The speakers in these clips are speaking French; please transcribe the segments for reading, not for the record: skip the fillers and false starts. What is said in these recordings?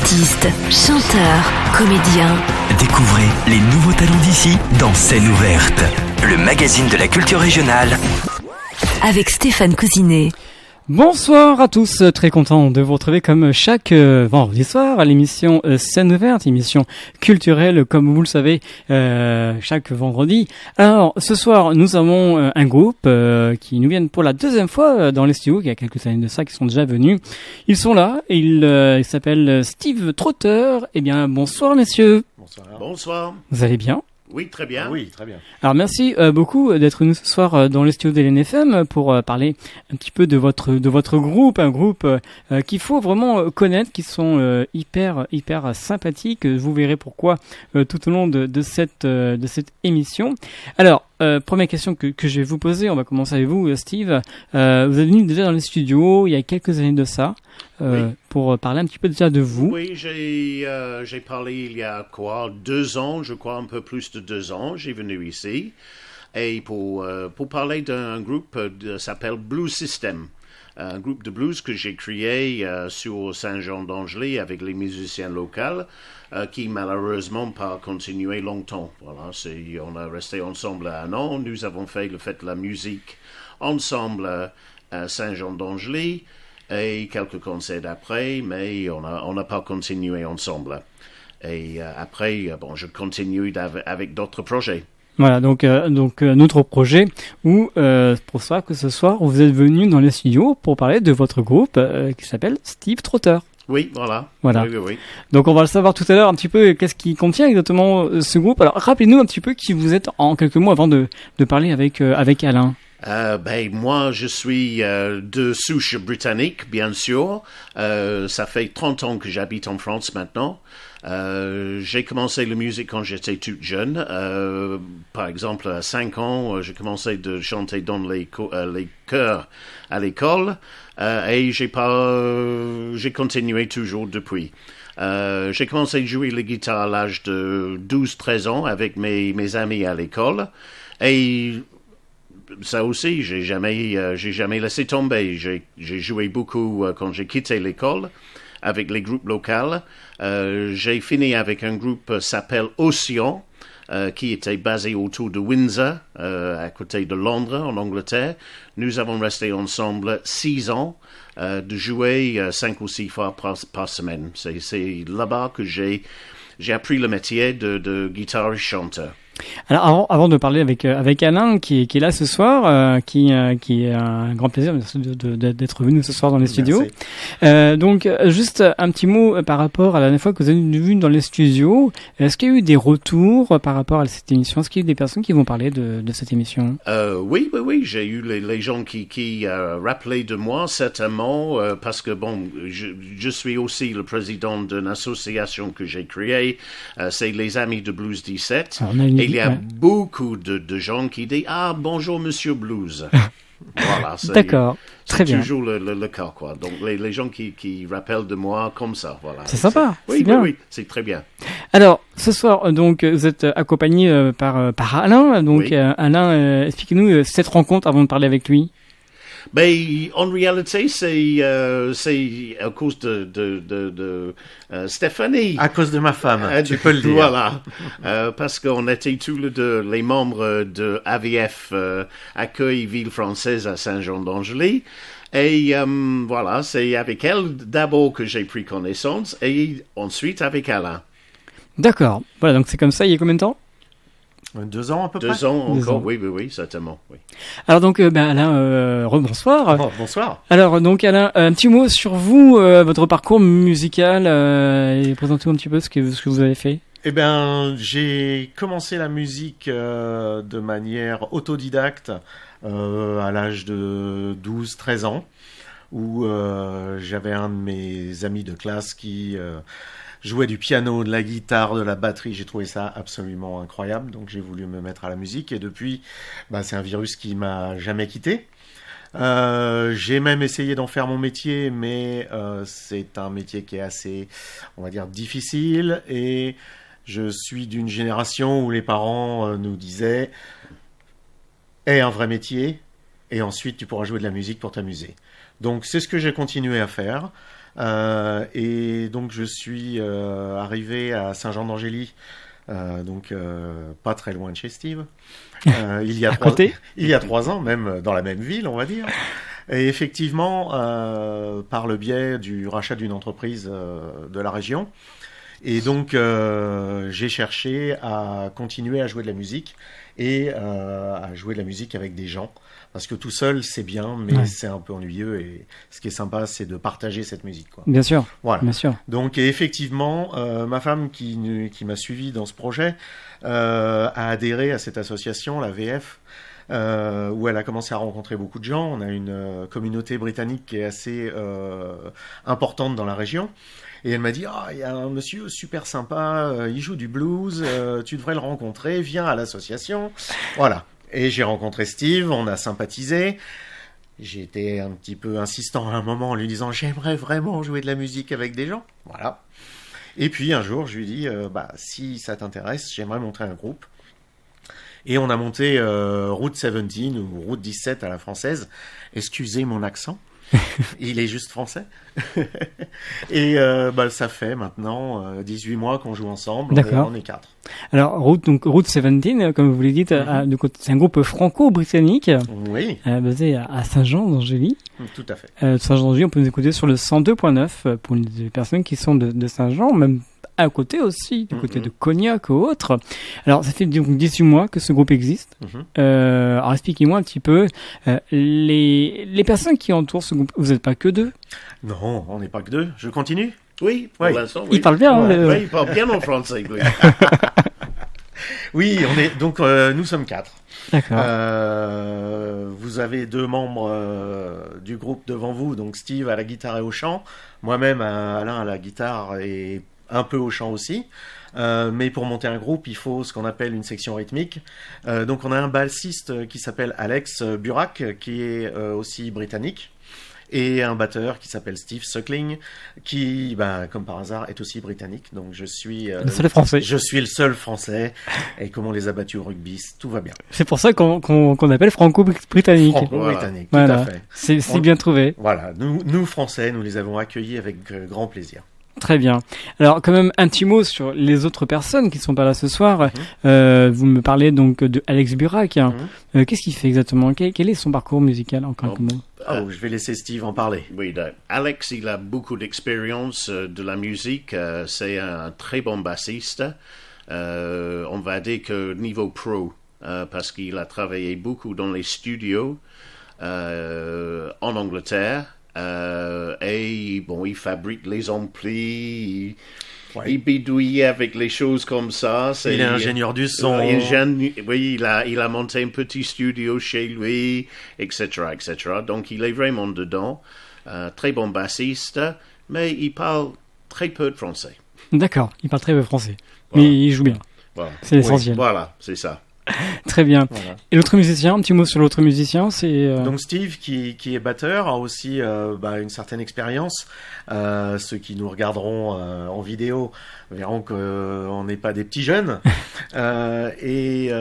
Artistes, chanteurs, comédiens. Découvrez les nouveaux talents d'ici dans Scène ouverte, le magazine de la culture régionale. Avec Stéphane Cousinet. Bonsoir à tous, très content de vous retrouver comme chaque vendredi soir à l'émission Scène ouverte, émission culturelle comme vous le savez chaque vendredi. Alors ce soir nous avons un groupe qui nous viennent pour la deuxième fois dans les studios, il y a quelques années de ça qui sont déjà venus. Ils sont là, et ils s'appellent Steve Trotter. Eh bien bonsoir messieurs. Bonsoir. Bonsoir. Vous allez bien? Oui, très bien. Oui, très bien. Alors merci beaucoup d'être venu ce soir dans les studios de l'NFM pour parler un petit peu de votre groupe, un groupe qu'il faut vraiment connaître, qui sont hyper sympathiques. Vous verrez pourquoi tout au long de cette émission. Alors première question que je vais vous poser, on va commencer avec vous Steve. Vous êtes venu déjà dans les studios il y a quelques années de ça. Oui. Pour parler un petit peu déjà de vous. Oui, j'ai parlé il y a 2 ans, je crois un peu plus de 2 ans, j'ai venu ici, et pour parler d'un groupe qui s'appelle Blues System, un groupe de blues que j'ai créé sur Saint-Jean-d'Angely avec les musiciens locaux, qui malheureusement pas continué longtemps. Voilà, on a resté ensemble 1 an, nous avons fait le fait de la musique ensemble à Saint-Jean-d'Angely, et quelques concerts après, mais on n'a pas continué ensemble. Et après, je continue avec d'autres projets. Voilà, donc notre projet où c'est pour ça que ce soir vous êtes venu dans les studios pour parler de votre groupe qui s'appelle Steve Trotter. Oui, voilà. Oui. Donc on va le savoir tout à l'heure un petit peu qu'est-ce qui contient exactement ce groupe. Alors rappelez-nous un petit peu qui vous êtes en quelques mots avant de parler avec Alain. Moi, je suis de souche britannique, bien sûr. Ça fait 30 ans que j'habite en France maintenant. J'ai commencé la musique quand j'étais toute jeune. Par exemple, à 5 ans, j'ai commencé de chanter dans les chœurs à l'école. Et j'ai continué toujours depuis. J'ai commencé à jouer la guitare à l'âge de 12-13 ans avec mes amis à l'école. Et ça aussi, j'ai jamais laissé tomber. J'ai joué beaucoup quand j'ai quitté l'école avec les groupes locaux. J'ai fini avec un groupe qui s'appelle Ocean, qui était basé autour de Windsor, à côté de Londres, en Angleterre. Nous avons resté ensemble 6 ans, de jouer 5 ou 6 fois par semaine. C'est là-bas que j'ai appris le métier de guitariste chanteur. Alors avant de parler avec Alain qui est là ce soir, qui est un grand plaisir d'être venu ce soir dans les studios. Donc juste un petit mot par rapport à la dernière fois que vous êtes venu dans les studios. Est-ce qu'il y a eu des retours par rapport à cette émission? Est-ce qu'il y a eu des personnes qui vont parler de cette émission? Oui, j'ai eu les gens qui rappelaient de moi certainement parce que je suis aussi le président d'une association que j'ai créée. C'est les Amis de Blues 17. Il y a beaucoup de gens qui disent « Ah, bonjour, Monsieur Blues ». Voilà, d'accord, très bien. C'est toujours le cas, quoi. Donc, les gens qui rappellent de moi comme ça, voilà. C'est sympa, oui, c'est très bien. Alors, ce soir, donc, vous êtes accompagné par Alain. Donc, oui. Alain, expliquez-nous cette rencontre avant de parler avec lui. En réalité, c'est à cause de Stéphanie. À cause de ma femme, tu peux le dire. Voilà, parce qu'on était tous les membres de AVF, Accueil Ville Française à Saint-Jean-d'Angely. Et voilà, c'est avec elle d'abord que j'ai pris connaissance et ensuite avec Alain. D'accord, voilà, donc c'est comme ça, il y a combien de temps? 2 ans à peu près. 2 ans encore, oui, certainement. Oui. Alors donc, Alain, rebonsoir. Bonsoir. Alors donc Alain, un petit mot sur vous, votre parcours musical, et présentez-vous un petit peu ce que vous avez fait. Eh bien, j'ai commencé la musique de manière autodidacte à l'âge de 12-13 ans, où j'avais un de mes amis de classe qui jouais du piano, de la guitare, de la batterie. J'ai trouvé ça absolument incroyable. Donc j'ai voulu me mettre à la musique. Et depuis, c'est un virus qui m'a jamais quitté. J'ai même essayé d'en faire mon métier, mais c'est un métier qui est assez, on va dire, difficile. Et je suis d'une génération où les parents nous disaient « Aie un vrai métier et ensuite tu pourras jouer de la musique pour t'amuser ». Donc c'est ce que j'ai continué à faire. Et donc je suis arrivé à Saint-Jean-d'Angély, donc pas très loin de chez Steve. Il y a 3 ans, même dans la même ville, on va dire. Et effectivement, par le biais du rachat d'une entreprise de la région. Et donc, j'ai cherché à continuer à jouer de la musique et à jouer de la musique avec des gens. Parce que tout seul, c'est bien, mais c'est un peu ennuyeux. Et ce qui est sympa, c'est de partager cette musique, quoi. Bien sûr. Voilà. Bien sûr. Donc, et effectivement, ma femme qui m'a suivi dans ce projet a adhéré à cette association, la VF, où elle a commencé à rencontrer beaucoup de gens. On a une communauté britannique qui est assez importante dans la région. Et elle m'a dit, il y a un monsieur super sympa, il joue du blues, tu devrais le rencontrer, viens à l'association. Voilà. Et j'ai rencontré Steve, on a sympathisé. J'ai été un petit peu insistant à un moment en lui disant, j'aimerais vraiment jouer de la musique avec des gens. Voilà. Et puis un jour, je lui ai dit, si ça t'intéresse, j'aimerais monter un groupe. Et on a monté Route 17 ou Route 17 à la française. Excusez mon accent. Il est juste français. Et ça fait maintenant 18 mois qu'on joue ensemble. D'accord. On est 4. Alors, Route 17, comme vous l'avez dit, c'est un groupe franco-britannique. Oui. Basé à Saint-Jean-d'Angély. Tout à fait. Saint-Jean-d'Angély, on peut nous écouter sur le 102.9 pour les personnes qui sont de Saint-Jean, même à côté aussi, du côté de Cognac ou autre. Alors, ça fait donc 18 mois que ce groupe existe. Alors, expliquez-moi un petit peu, les personnes qui entourent ce groupe, vous n'êtes pas que 2? Non, on n'est pas que 2. Je continue? Oui, pour l'instant, oui. Il parle bien. Oui, il parle bien en français. Oui, oui, donc nous sommes 4. D'accord. Vous avez 2 membres du groupe devant vous, donc Steve à la guitare et au chant, moi-même Alain à la guitare et un peu au chant aussi. Mais pour monter un groupe, il faut ce qu'on appelle une section rythmique. Donc on a un bassiste qui s'appelle Alex Burak, qui est aussi britannique, et un batteur qui s'appelle Steve Suckling, qui, comme par hasard, est aussi britannique. Donc je suis le seul français. Je suis le seul français. Et comme on les a battus au rugby, tout va bien. C'est pour ça qu'on appelle franco-britannique. Franco-britannique, voilà. tout à fait. C'est bien trouvé. Voilà, nous Français, nous les avons accueillis avec grand plaisir. Très bien. Alors, quand même, un petit mot sur les autres personnes qui ne sont pas là ce soir. Vous me parlez donc de Alex Burak. Qu'est-ce qu'il fait exactement? Quel est son parcours musical en quelques mots? Je vais laisser Steve en parler. Oui, Alex, il a beaucoup d'expérience de la musique. C'est un très bon bassiste. On va dire que niveau pro, parce qu'il a travaillé beaucoup dans les studios en Angleterre. Et bon, il fabrique les amplis, il bidouille avec les choses comme ça. Il est ingénieur du son. Oui, il a monté un petit studio chez lui, etc., etc. Donc, il est vraiment dedans. Très bon bassiste, mais il parle très peu de français. D'accord, il parle très peu français, mais il joue bien. Voilà. C'est l'essentiel. Voilà, c'est ça. Très bien. Voilà. Et l'autre musicien, un petit mot sur l'autre musicien, c'est... Donc Steve, qui est batteur, a aussi une certaine expérience. Ceux qui nous regarderont en vidéo verront qu'on n'est pas des petits jeunes. Et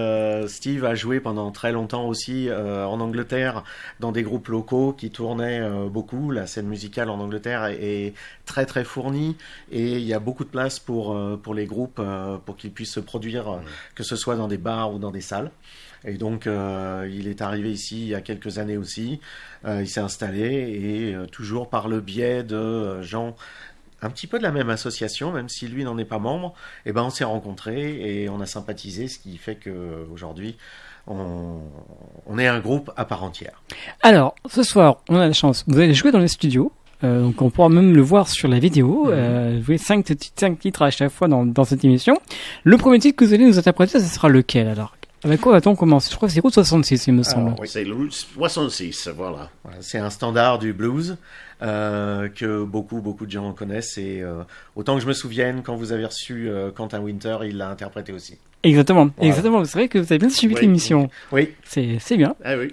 Steve a joué pendant très longtemps aussi en Angleterre dans des groupes locaux qui tournaient beaucoup. La scène musicale en Angleterre est très très fournie et il y a beaucoup de place pour les groupes pour qu'ils puissent se produire, que ce soit dans des bars ou dans des salles. Et donc il est arrivé ici il y a quelques années aussi, il s'est installé et toujours par le biais de gens un petit peu de la même association, même si lui n'en est pas membre, on s'est rencontrés et on a sympathisé, ce qui fait qu'aujourd'hui on est un groupe à part entière. Alors, ce soir, on a la chance, vous allez jouer dans les studios. Donc on pourra même le voir sur la vidéo. Jouer 5 titres à chaque fois dans cette émission. Le premier titre que vous allez nous interpréter, ce sera lequel alors? Avec quoi va-t-on commencer? Je crois que c'est Route 66, il me semble. Oui, c'est Route 66, voilà. C'est un standard du blues que beaucoup de gens connaissent. Et autant que je me souvienne, quand vous avez reçu Quentin Winter, il l'a interprété aussi. Exactement, voilà. exactement. C'est vrai que vous avez bien suivi l'émission. Oui. C'est bien. Ah oui.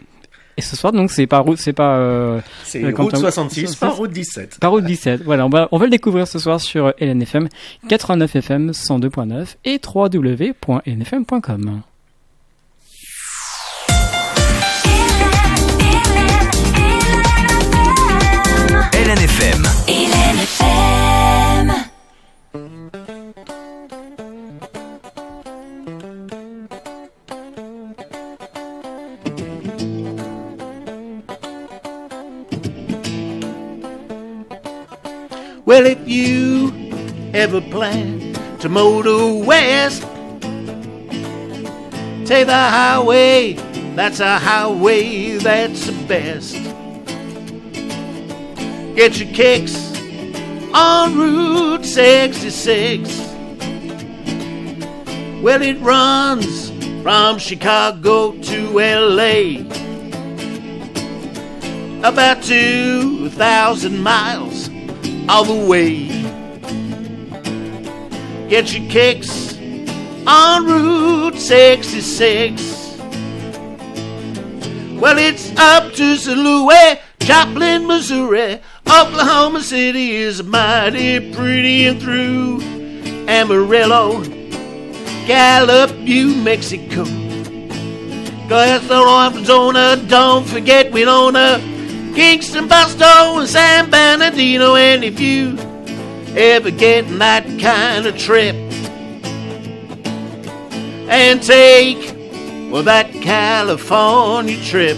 Et ce soir, donc, c'est Route 66 par Route 17. Par Route 17. Voilà, on va le découvrir ce soir sur LNFM, 89 FM 102.9 et www.lnfm.com. Hélène FM. Hélène FM. Well, if you ever plan to motor west, take the highway, that's a highway that's the best. Get your kicks on Route 66. Well, it runs from Chicago to LA, about 2,000 miles all the way. Get your kicks on Route 66. Well, it's up to St. Louis, Joplin, Missouri. Oklahoma City is mighty pretty and through. Amarillo, Gallup, New Mexico. Glassboro, Arizona, don't forget Winona. Kingston, Boston, and San Bernardino. And if you ever get in that kind of trip and take, well, that California trip,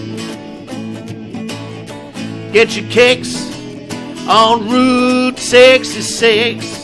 get your kicks on Route 66.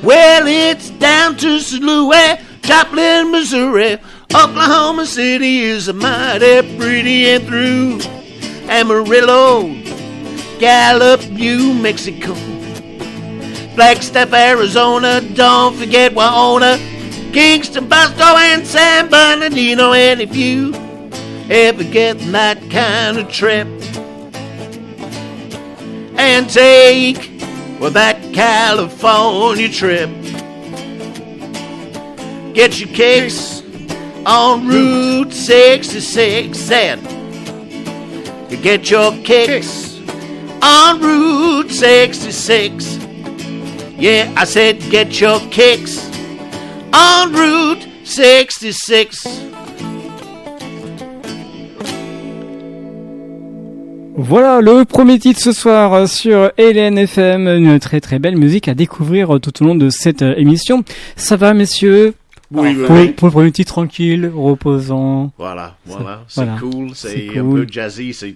Well, it's down to St. Louis, Joplin, Missouri. Oklahoma City is a mighty pretty and through. Amarillo, Gallup, New Mexico. Flagstaff, Arizona, don't forget Winona. Kingston, Boston, and San Bernardino. And if you ever get in that kind of trip and take, well, that California trip, get your kicks on Route 66. And you get your kicks on Route 66. Yeah, I said get your kicks on Route 66. Voilà le premier titre ce soir sur Hélène FM, une très très belle musique à découvrir tout au long de cette émission. Ça va messieurs? Oui, Alors, oui. pour le premier titre tranquille, reposant. Voilà, voilà, C'est- c'est voilà. cool, C'est c'est un cool. peu jazzy, c'est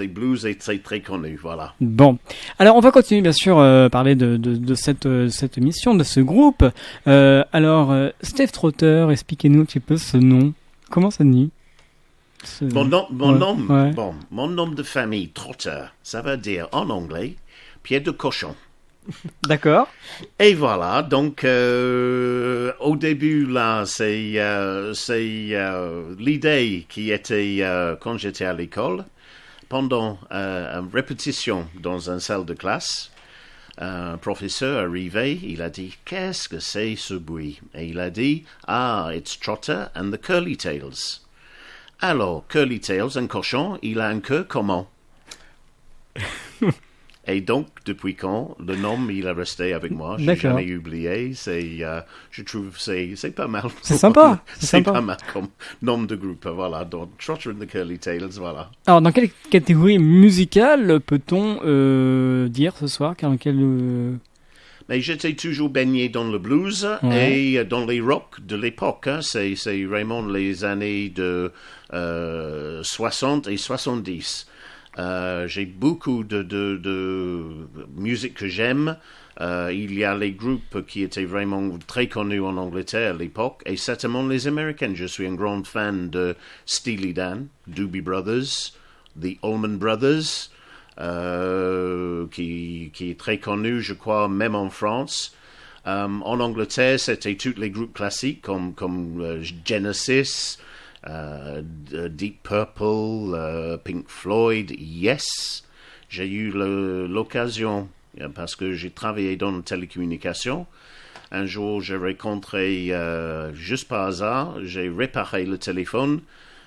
blues et c'est très connu, voilà. Bon, alors on va continuer bien sûr parler de cette émission, de ce groupe. Steph Trotter, expliquez-nous un petit peu ce nom. Comment ça dit? Mon nom de famille, Trotter, ça veut dire en anglais, pied de cochon. D'accord. Et voilà, donc au début là, c'est l'idée qui était quand j'étais à l'école, pendant une répétition dans une salle de classe, un professeur arrivé, il a dit qu'est-ce que c'est ce bruit? Et il a dit it's Trotter and the Curly Tails. Alors Curly Tails, un cochon, il a un queue comment? Et donc, depuis quand, le nom, il est resté avec moi. Je n'ai D'accord. jamais oublié. Je trouve c'est pas mal. C'est sympa. C'est C'est sympa. pas mal comme nom de groupe. Voilà. Donc, Trotter and the Curly Tails, voilà. Alors, dans quelle catégorie musicale peut-on dire ce soir? Dans quelle Mais j'étais toujours baigné dans le blues Ouais. et dans les rock de l'époque. Hein. C'est vraiment les années de 60 et 70. J'ai beaucoup de musique que j'aime. Il y a les groupes qui étaient vraiment très connus en Angleterre à l'époque, et certainement les Américains. Je suis un grand fan de Steely Dan, Doobie Brothers, The Allman Brothers, qui est très connu, je crois, même en France. En Angleterre, c'était tous les groupes classiques comme Genesis, Deep Purple, Pink Floyd, Yes. J'ai eu l'occasion, parce que j'ai travaillé dans la télécommunication. Un jour, j'ai rencontré, juste par hasard, j'ai réparé le téléphone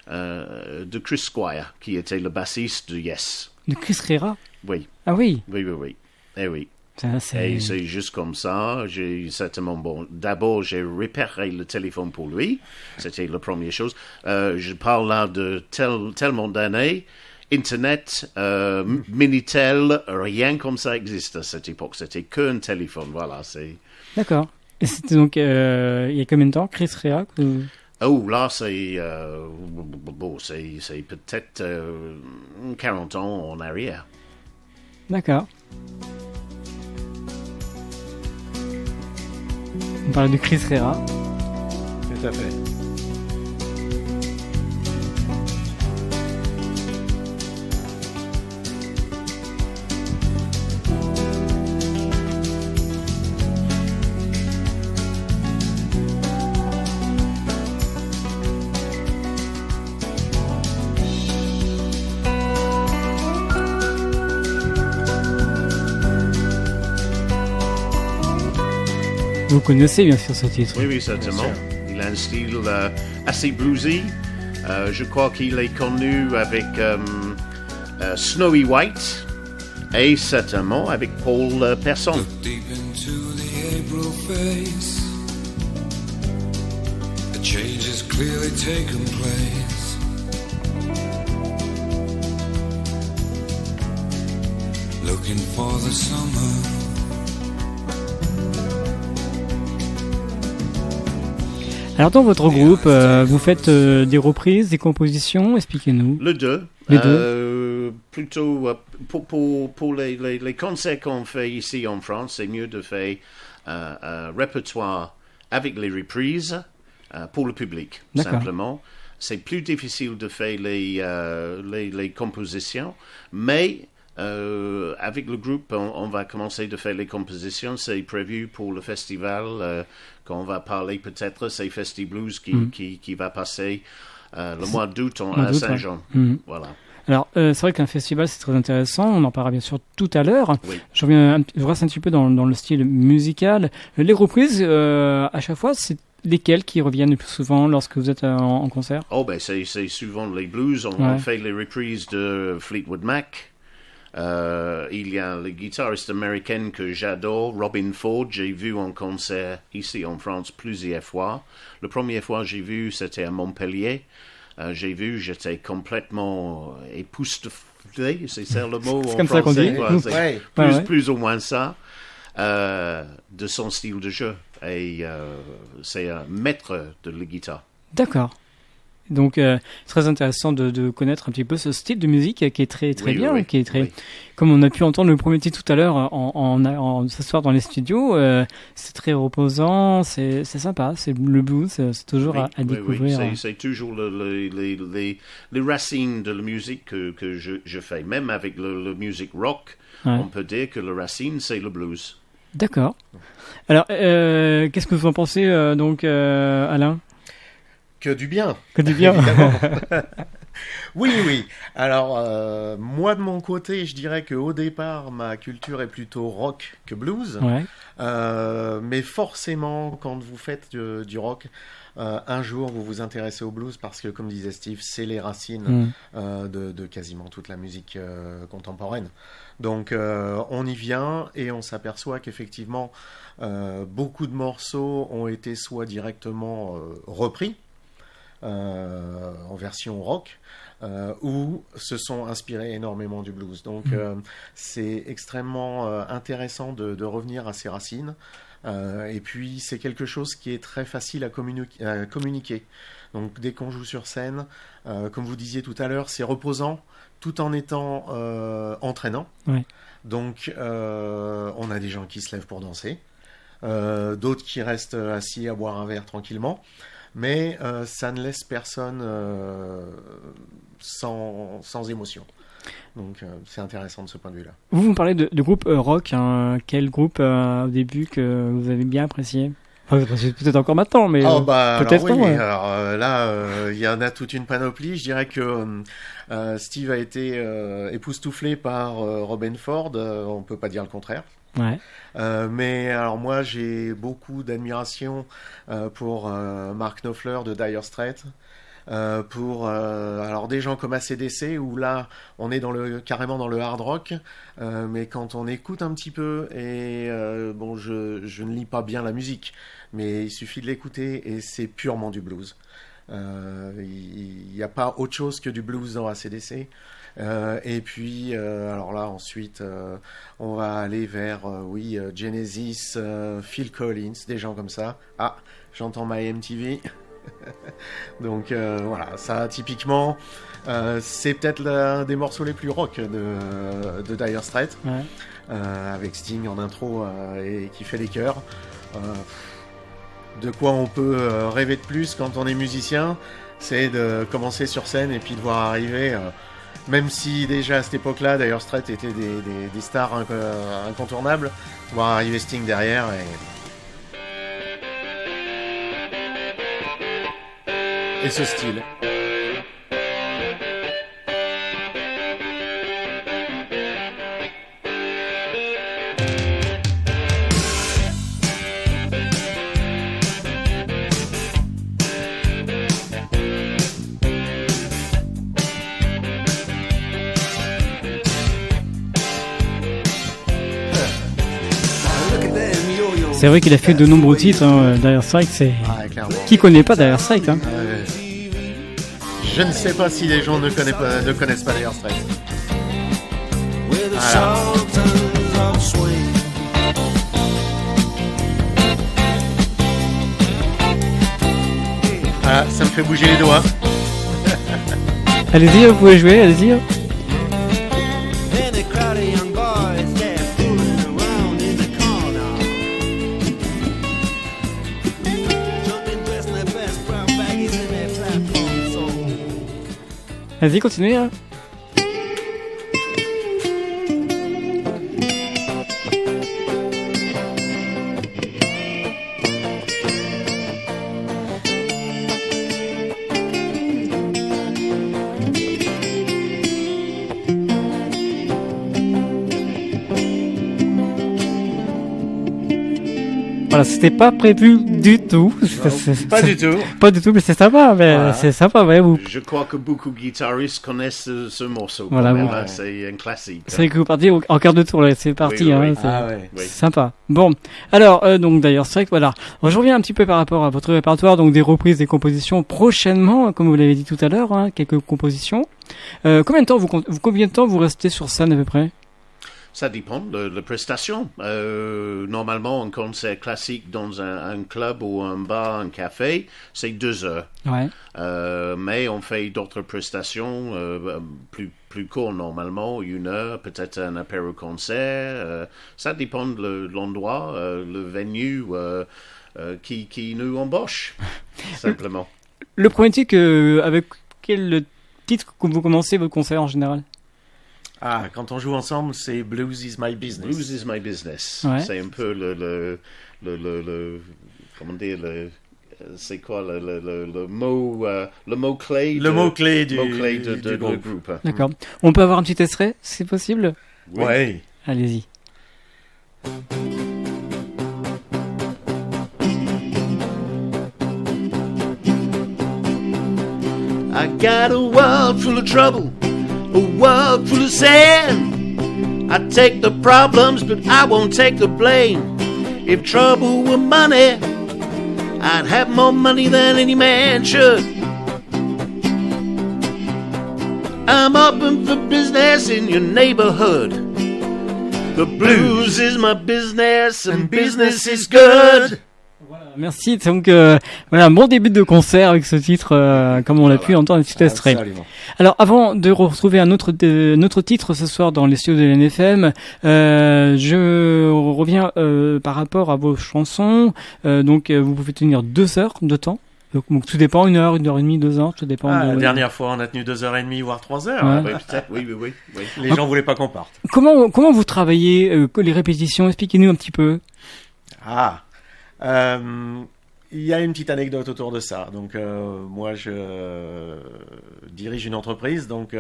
de Chris Squire, qui était le bassiste de Yes. De Chris Rea? Oui. Ah oui. Oui. Eh oui. Ça, Et c'est juste comme ça. D'abord, j'ai réparé le téléphone pour lui. C'était la première chose. Je parle là de tellement d'années. Internet, Minitel, rien comme ça existe à cette époque. C'était qu'un téléphone. Voilà, c'est... D'accord. Et c'était donc il y a combien de temps, Chris Rea Oh, là, c'est peut-être 40 ans en arrière. D'accord. On parle de Chris Rea. Tout à fait. Vous connaissez bien sûr ce titre. Oui, certainement. Il a un style assez bluesy. Je crois qu'il est connu avec Snowy White et certainement avec Paul Persson. Look deep into the April face. A change has clearly taken place. Looking for the summer. Alors dans votre groupe, vous faites des reprises, des compositions, expliquez-nous. Les deux. Les deux. Plutôt pour les concerts qu'on fait ici en France, c'est mieux de faire un répertoire avec les reprises pour le public, D'accord. simplement. C'est plus difficile de faire les compositions, mais avec le groupe, on va commencer de faire les compositions. C'est prévu pour le festival qu'on va parler peut-être. C'est Festi Blues qui va passer le mois d'août à Saint-Jean. Ouais. Voilà. Alors, c'est vrai qu'un festival, c'est très intéressant. On en parlera bien sûr tout à l'heure. Oui. Je reste un petit peu dans le style musical. Les reprises, à chaque fois, c'est lesquelles qui reviennent le plus souvent lorsque vous êtes en concert? Oh, ben c'est souvent les blues. On fait les reprises de Fleetwood Mac. Il y a le guitariste américain que j'adore, Robin Ford. J'ai vu en concert ici en France plusieurs fois. La première fois que j'ai vu, c'était à Montpellier. J'étais complètement époustouflé, c'est ça le mot C'est en comme ça qu'on français, dit. quoi. C'est Ouais. plus ou moins ça, de son style de jeu. Et c'est un maître de la guitare. D'accord. Donc, très intéressant de connaître un petit peu ce style de musique qui est très Oui, bien, oui, qui est très, oui. comme on a pu entendre le premier titre tout à l'heure ce soir dans les studios, c'est très reposant, c'est sympa, c'est le blues, c'est toujours à découvrir. C'est toujours les racines de la musique que je fais. Même avec le musique rock, Ouais. on peut dire que le racine, c'est le blues. D'accord. Alors, qu'est-ce que vous en pensez, Alain? Que du bien. Que du bien. Évidemment. Oui. Alors, moi de mon côté, je dirais qu'au départ, ma culture est plutôt rock que blues. Ouais. Mais forcément, quand vous faites du rock, un jour vous vous intéressez au blues parce que, comme disait Steve, c'est les racines de quasiment toute la musique contemporaine. Donc, on y vient et on s'aperçoit qu'effectivement, beaucoup de morceaux ont été soit directement repris en version rock, ou se sont inspirés énormément du blues. Donc c'est extrêmement intéressant de revenir à ses racines. Et puis c'est quelque chose qui est très facile à communiquer. Donc dès qu'on joue sur scène, comme vous disiez tout à l'heure, c'est reposant tout en étant entraînant. Ouais. Donc on a des gens qui se lèvent pour danser, d'autres qui restent assis à boire un verre tranquillement. mais ça ne laisse personne sans émotion. Donc c'est intéressant de ce point de vue-là. Vous me parlez de groupe rock, hein. Quel groupe au début que vous avez bien apprécié? Enfin, peut-être encore maintenant, mais peut-être alors, oui, ouais. alors là, il y en a toute une panoplie. Je dirais que Steve a été époustouflé par Robin Ford, on peut pas dire le contraire. Ouais. Mais alors moi, j'ai beaucoup d'admiration pour Mark Knopfler de Dire Straits. Pour alors des gens comme AC/DC où là on est carrément dans le hard rock, mais quand on écoute un petit peu et bon je ne lis pas bien la musique, mais il suffit de l'écouter et c'est purement du blues. Il n'y a pas autre chose que du blues dans AC/DC. Et puis alors là ensuite on va aller vers Genesis, Phil Collins, des gens comme ça. Ah, j'entends ma MTV. Donc voilà, ça typiquement c'est peut-être l'un des morceaux les plus rock de Dire Straits, Ouais. avec Sting en intro et qui fait les chœurs. De quoi on peut rêver de plus quand on est musicien, c'est de commencer sur scène et puis de voir arriver, même si déjà à cette époque-là Dire Straits était des stars incontournables, voir arriver Sting derrière et ce style. C'est vrai qu'il a fait de nombreux titres, hein. Dire Straits, c'est... Ah, clairement. Qui connaît pas Dire Straits, hein? Je ne sais pas si les gens ne connaissent pas Dire Straits. Voilà. Voilà, ça me fait bouger les doigts. Allez-y, vous pouvez jouer, allez-y. Vas-y, continuez, hein. Voilà, c'était pas prévu du tout. Pas du tout. Pas du tout, mais c'est sympa. Mais Voilà. c'est sympa, ouais. Vous... Je crois que beaucoup de guitaristes connaissent ce morceau. Voilà, Quand même, bon. hein, c'est un classique. C'est que vous partez en quart de tour, là. C'est parti, Oui, hein. oui. C'est Ouais. Oui. sympa. Bon. Alors, donc, d'ailleurs, c'est vrai que voilà. Alors, je reviens un petit peu par rapport à votre répertoire, donc des reprises, des compositions prochainement, comme vous l'avez dit tout à l'heure, hein, quelques compositions. Combien de temps vous restez sur scène à peu près? Ça dépend de la prestation. Normalement, un concert classique dans un club ou un bar, un café, c'est 2 heures. Ouais. Mais on fait d'autres prestations plus courtes normalement, 1 heure, peut-être un apéro-concert. Ça dépend de l'endroit, le venue qui nous embauche, simplement. Le premier titre, avec quel titre que vous commencez votre concert en général? Ah, quand on joue ensemble, c'est Blues is my business. Blues is my business. Ouais. C'est un peu le comment dire, c'est quoi le mot clé Le mot-clé du groupe. D'accord. On peut avoir un petit extrait, c'est possible? Oui. Ouais. Allez-y. I got a world full of trouble, a world full of sand. I take the problems, but I won't take the blame. If trouble were money, I'd have more money than any man should. I'm open for business in your neighborhood. The blues is my business and business is good. Merci. Donc voilà, un bon début de concert avec ce titre, comme on l'a pu entendre un petit extrait. Absolument. Alors avant de retrouver un autre titre ce soir dans les studios de l'NFM, je reviens par rapport à vos chansons. Donc vous pouvez tenir 2 heures de temps. Donc tout dépend, 1 heure et demie, 2 heures, tout dépend. La dernière fois, on a tenu 2h30, voire 3 heures. Ouais. Oui, peut-être, oui. Les gens voulaient pas qu'on parte. Comment vous travaillez les répétitions? Expliquez-nous un petit peu. Il y a une petite anecdote autour de ça. Donc, moi, je dirige une entreprise, donc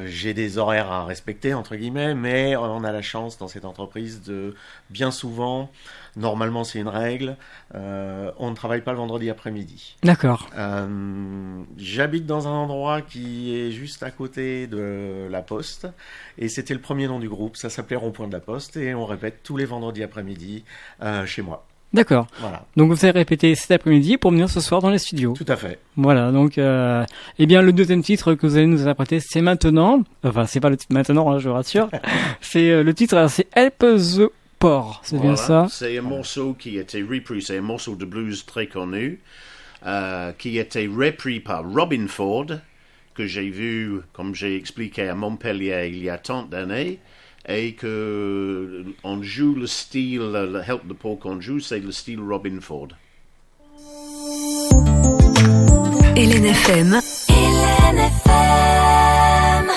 j'ai des horaires à respecter, entre guillemets, mais on a la chance dans cette entreprise de, bien souvent, normalement c'est une règle, on ne travaille pas le vendredi après-midi. D'accord. J'habite dans un endroit qui est juste à côté de la Poste, et c'était le premier nom du groupe, ça s'appelait Rond-Point de la Poste, et on répète tous les vendredis après-midi chez moi. D'accord. Voilà, Donc vous avez répété cet après-midi pour venir ce soir dans les studios. tout à fait. Voilà, donc eh bien le deuxième titre que vous allez nous interpréter, c'est maintenant. Enfin, c'est pas le titre maintenant, hein, je vous rassure. C'est le titre, c'est Help the Poor, c'est bien ça. C'est un morceau qui a été repris, c'est un morceau de blues très connu, qui a été repris par Robin Ford, que j'ai vu, comme j'ai expliqué, à Montpellier il y a tant d'années. Et que on joue le style, le Help the Poor qu'on joue, c'est le style Robin Ford. LNFM.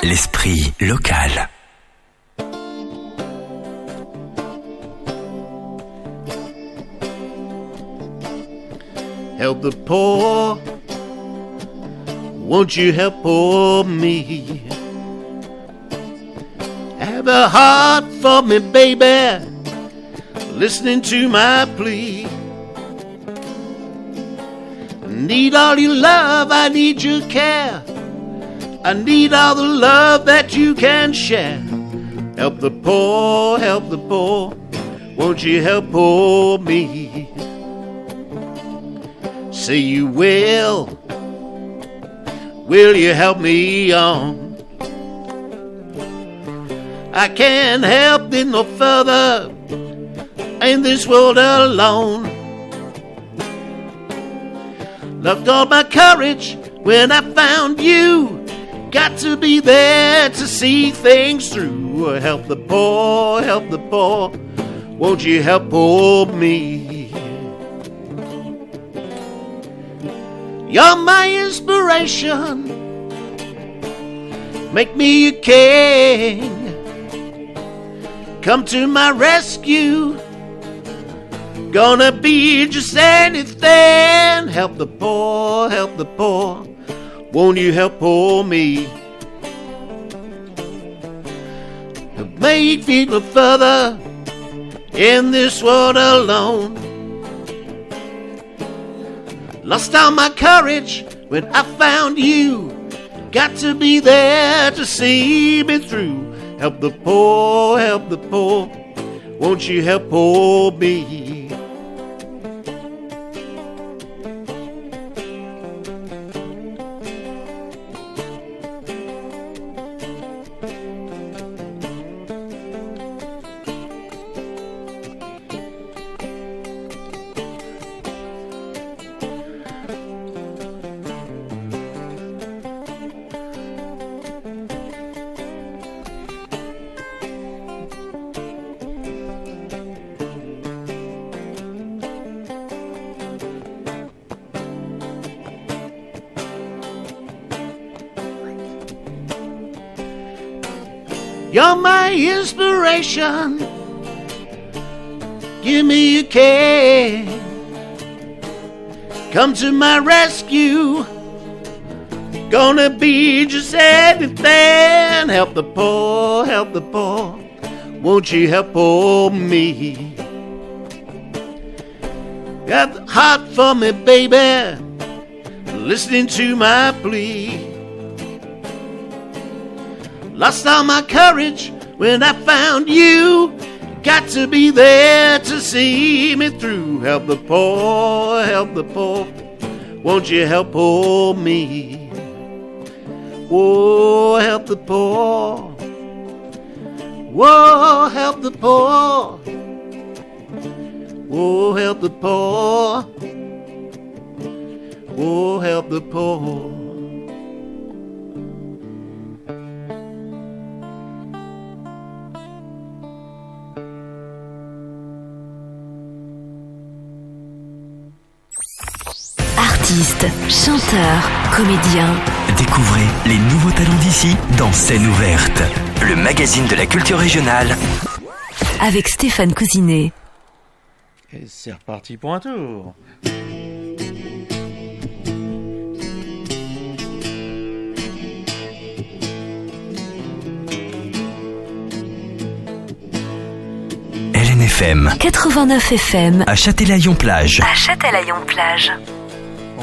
L'esprit local. Help the poor, won't you help poor me? Have a heart for me, baby, listening to my plea. I need all your love, I need your care, I need all the love that you can share. Help the poor, won't you help poor me? Say you will you help me on? I can't help it no further in this world alone. Loved all my courage when I found you. Got to be there to see things through. Help the poor, won't you help poor me? You're my inspiration, make me a king. Come to my rescue, gonna be just anything. Help the poor, won't you help poor me? Make me no further in this world alone. Lost all my courage when I found you. Got to be there to see me through. Help the poor, won't you help poor me? You're my inspiration, give me a care. Come to my rescue, gonna be just anything. Help the poor, won't you help poor me? Got the heart for me, baby, listening to my plea. Lost all my courage when I found you. Got to be there to see me through. Help the poor, won't you help poor me? Oh, help the poor. Whoa, help the poor. Oh, help the poor. Oh, help the poor. Artistes, chanteurs, comédiens. Découvrez les nouveaux talents d'ici dans Scène ouverte, le magazine de la culture régionale. Avec Stéphane Cousinet. Et c'est reparti pour un tour. LNFM 89 FM. à Châtelaillon-Plage. À Châtelaillon-Plage.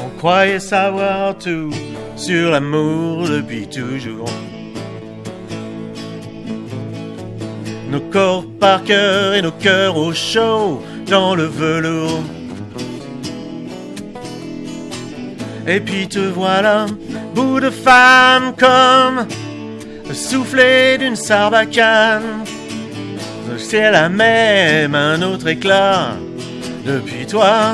On croyait savoir tout sur l'amour depuis toujours. Nos corps par cœur et nos cœurs au chaud dans le velours. Et puis te voilà, bout de femme comme le soufflet d'une sarbacane. Le ciel a même un autre éclat depuis toi.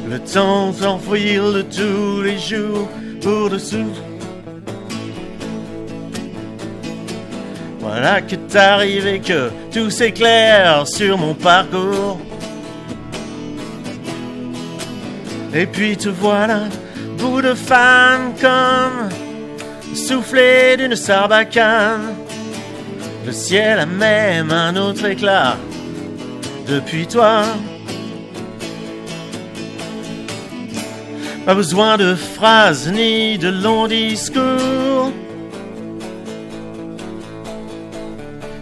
Le temps s'enfuir de tous les jours pour dessous. Voilà que t'arrives et que tout s'éclaire sur mon parcours. Et puis te voilà, bout de femme comme le soufflet d'une sarbacane. Le ciel a même un autre éclat depuis toi. Pas besoin de phrases ni de longs discours.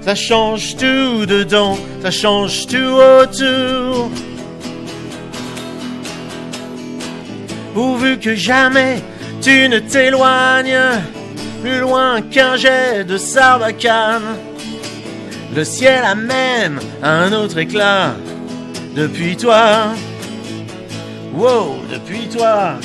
Ça change tout dedans, ça change tout autour. Pourvu que jamais tu ne t'éloignes plus loin qu'un jet de sarbacane. Le ciel a même un autre éclat depuis toi. Wow, depuis toi.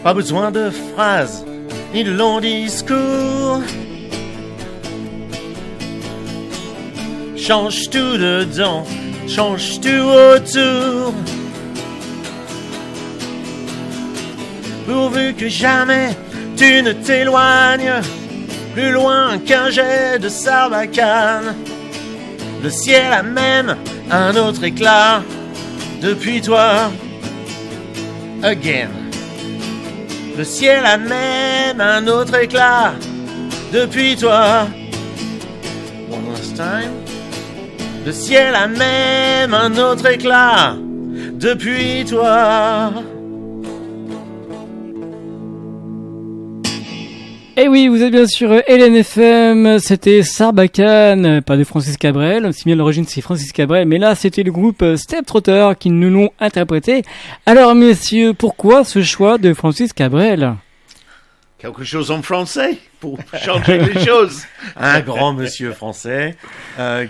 Pas besoin de phrases ni de longs discours. Change tout dedans, change tout autour. Pourvu que jamais tu ne t'éloignes plus loin qu'un jet de sarbacane. Le ciel a même un autre éclat depuis toi. Again. Le ciel a même un autre éclat depuis toi. One last time. Le ciel a même un autre éclat depuis toi. Et oui, vous êtes bien sûr LNFM, c'était Sarbacane, pas de Francis Cabrel, si bien l'origine c'est Francis Cabrel, mais là c'était le groupe Step Trotter qui nous l'ont interprété. Alors messieurs, pourquoi ce choix de Francis Cabrel ? Quelque chose en français pour changer les choses. Un grand monsieur français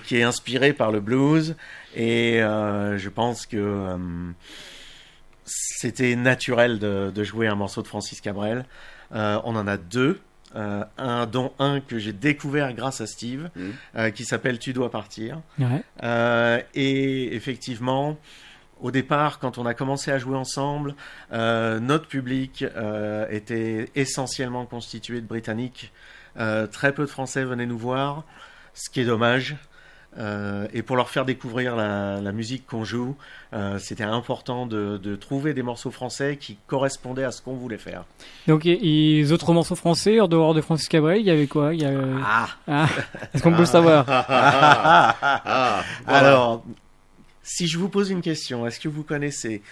qui est inspiré par le blues et je pense que c'était naturel de jouer un morceau de Francis Cabrel. On en a deux. Dont un que j'ai découvert grâce à Steve, qui s'appelle Tu dois partir. Ouais. Et effectivement, au départ, quand on a commencé à jouer ensemble, notre public était essentiellement constitué de Britanniques. Très peu de Français venaient nous voir, ce qui est dommage. Et pour leur faire découvrir la musique qu'on joue, c'était important de trouver des morceaux français qui correspondaient à ce qu'on voulait faire. Donc et les autres morceaux français en dehors de Francis Cabrel, il y avait quoi ? Est-ce qu'on peut le savoir ? Voilà. Alors, si je vous pose une question, est-ce que vous connaissez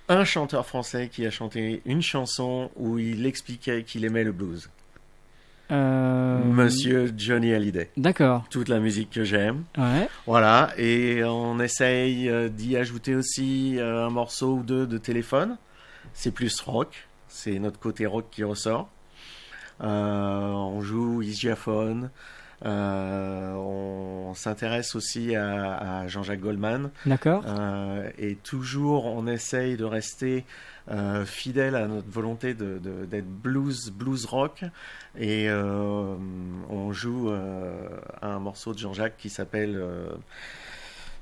un chanteur français qui a chanté une chanson où il expliquait qu'il aimait le blues ? Monsieur Johnny Hallyday. D'accord. Toute la musique que j'aime. Ouais. Voilà, et on essaye d'y ajouter aussi un morceau ou deux de Téléphone. C'est plus rock, c'est notre côté rock qui ressort. On joue Easy Phone, On s'intéresse aussi à Jean-Jacques Goldman. D'accord. Et toujours, on essaye de rester fidèle à notre volonté d'être blues rock. Et on joue un morceau de Jean-Jacques qui s'appelle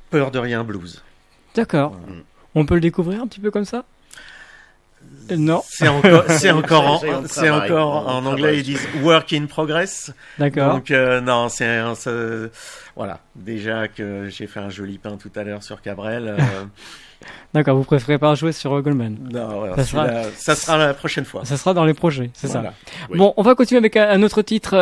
Peur de rien blues. D'accord. Voilà. On peut le découvrir un petit peu comme ça? Non. C'est encore travaille. en anglais, ils disent work in progress. D'accord. Donc non, voilà. Déjà que j'ai fait un joli pain tout à l'heure sur Cabrel. D'accord, vous préférez pas jouer sur Goldman. Non, voilà, Ça ça sera la prochaine fois. Ça sera dans les projets, c'est Voilà. ça. Oui. Bon, on va continuer avec un autre titre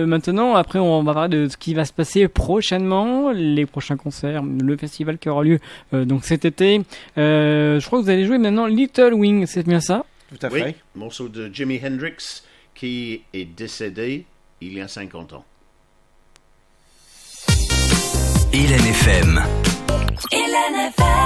maintenant. Après, on va parler de ce qui va se passer prochainement, les prochains concerts, le festival qui aura lieu donc cet été. Je crois que vous allez jouer maintenant Little Wing, c'est bien ça? Tout à Oui, fait. morceau de Jimi Hendrix qui est décédé il y a 50 ans. Hélène FM. Hélène FM.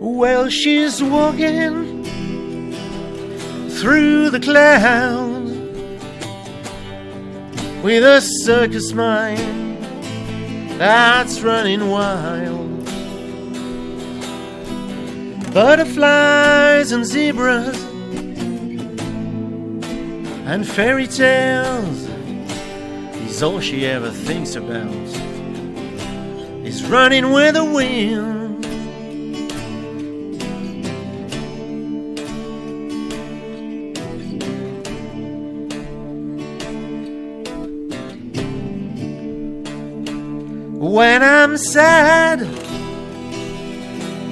Well, she's walking through the clouds with a circus mind that's running wild. Butterflies and zebras and fairy tales is all she ever thinks about, is running with the wind. When I'm sad,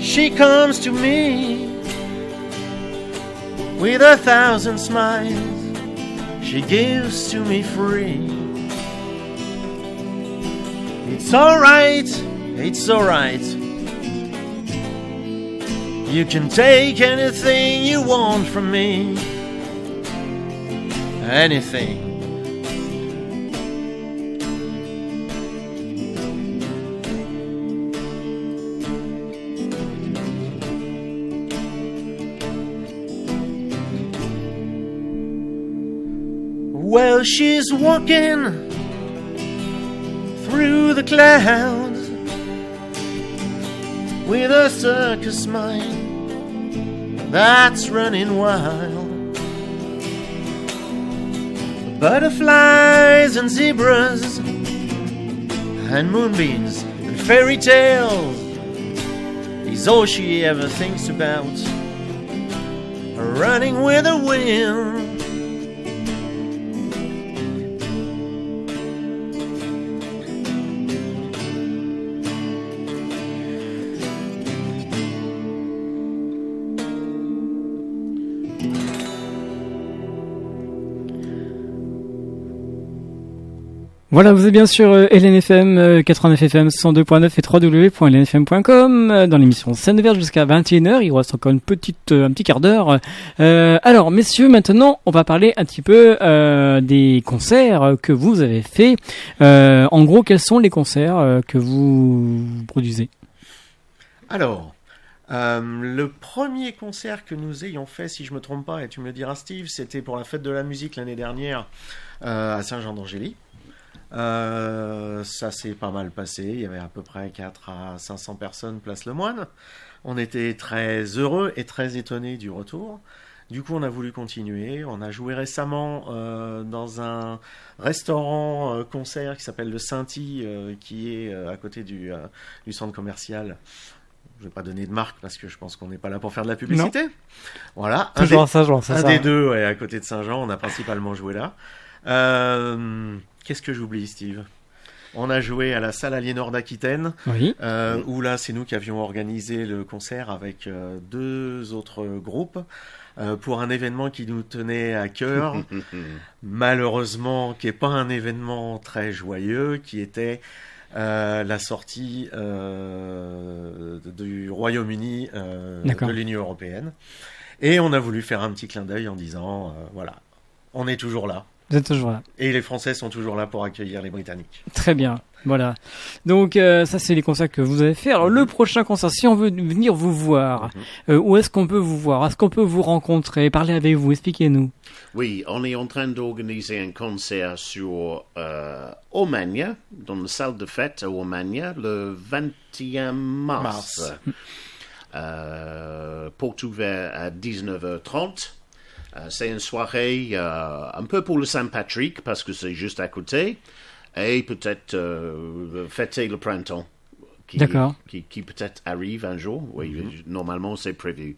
she comes to me with 1,000 smiles she gives to me free. It's alright, it's alright. You can take anything you want from me. Anything. Well, she's walking through the clouds with a circus mind that's running wild. Butterflies and zebras and moonbeams and fairy tales is all she ever thinks about, running with the wind. Voilà, vous êtes bien sûr LNFM 89 FM 102.9 et www.lnfm.com dans l'émission Scène Verte jusqu'à 21h. Il reste encore un petit quart d'heure. Alors, messieurs, maintenant, on va parler un petit peu des concerts que vous avez faits. En gros, quels sont les concerts que vous produisez? Alors, le premier concert que nous ayons fait, si je me trompe pas, et tu me le diras Steve, c'était pour la fête de la musique l'année dernière à Saint-Jean-d'Angély. Ça s'est pas mal passé, il y avait à peu près 4 à 500 personnes place Lemoine. On était très heureux et très étonnés du retour. Du coup, on a voulu continuer. On a joué récemment dans un restaurant concert qui s'appelle le Sainty, qui est à côté du centre commercial. Je ne vais pas donner de marque parce que je pense qu'on n'est pas là pour faire de la publicité. Non. Voilà. Un des deux, ouais, à côté de Saint-Jean. On a principalement joué là. Qu'est-ce que j'oublie, Steve ? On a joué à la salle Aliénor d'Aquitaine, Oui. où là, c'est nous qui avions organisé le concert avec 2 autres groupes pour un événement qui nous tenait à cœur. Malheureusement, qui n'est pas un événement très joyeux, qui était la sortie du Royaume-Uni D'accord. de l'Union européenne. Et on a voulu faire un petit clin d'œil en disant, voilà, on est toujours là. Vous êtes toujours là. Et les Français sont toujours là pour accueillir les Britanniques. Très bien. Voilà. Donc ça c'est les concerts que vous avez fait. Alors le prochain concert, si on veut venir vous voir, où est-ce qu'on peut vous voir? Est-ce qu'on peut vous rencontrer, parler avec vous? Expliquez-nous. Oui, on est en train d'organiser un concert sur Aumagne, dans la salle de fête à Aumagne, le 21 mars. Porte ouverte à 19h30. C'est une soirée un peu pour le Saint-Patrick, parce que c'est juste à côté, et peut-être fêter le printemps, qui peut-être arrive un jour. Oui, normalement c'est prévu.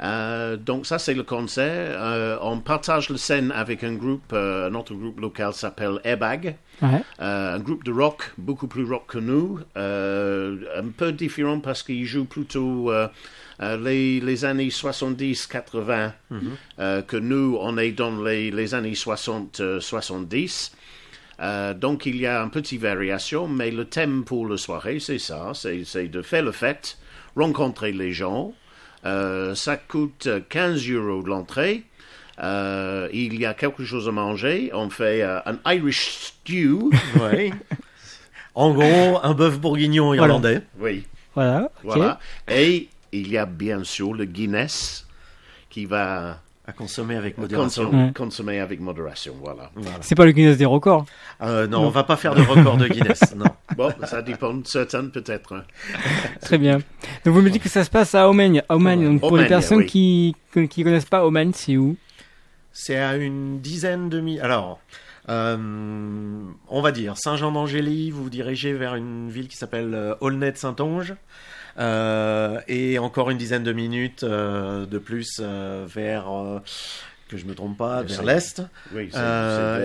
Donc ça c'est le concert. On partage la scène avec un autre groupe local s'appelle Airbag. Ouais. Un groupe de rock, beaucoup plus rock que nous, un peu différent parce qu'ils jouent plutôt les années 70-80, que nous, on est dans les années 60-70. Donc il y a une petite variation, mais le thème pour la soirée, c'est ça, c'est de faire la fête, rencontrer les gens. Ça coûte 15 € de l'entrée. Il y a quelque chose à manger. On fait un Irish stew. Oui. En gros, un bœuf bourguignon irlandais. Oui. Voilà. ok. Voilà. Et il y a bien sûr le Guinness qui va À consommer avec modération. consommer avec modération. Voilà. Voilà. C'est pas le Guinness des records. Non, on va pas faire de record de Guinness. Non. Bon, ça dépend, certains peut-être. Hein. Très bien. Donc vous me dites que ça se passe à Aumagne. Aumagne, donc pour les Aumagne, personnes oui. qui connaissent pas Aumagne, c'est où? C'est à une dizaine de milles. Alors, on va dire Saint-Jean-d'Angély, vous vous dirigez vers une ville qui s'appelle Aulnay-de-Saintonge. Et encore une dizaine de minutes de plus vers, que je me trompe pas, vers l'est. Oui,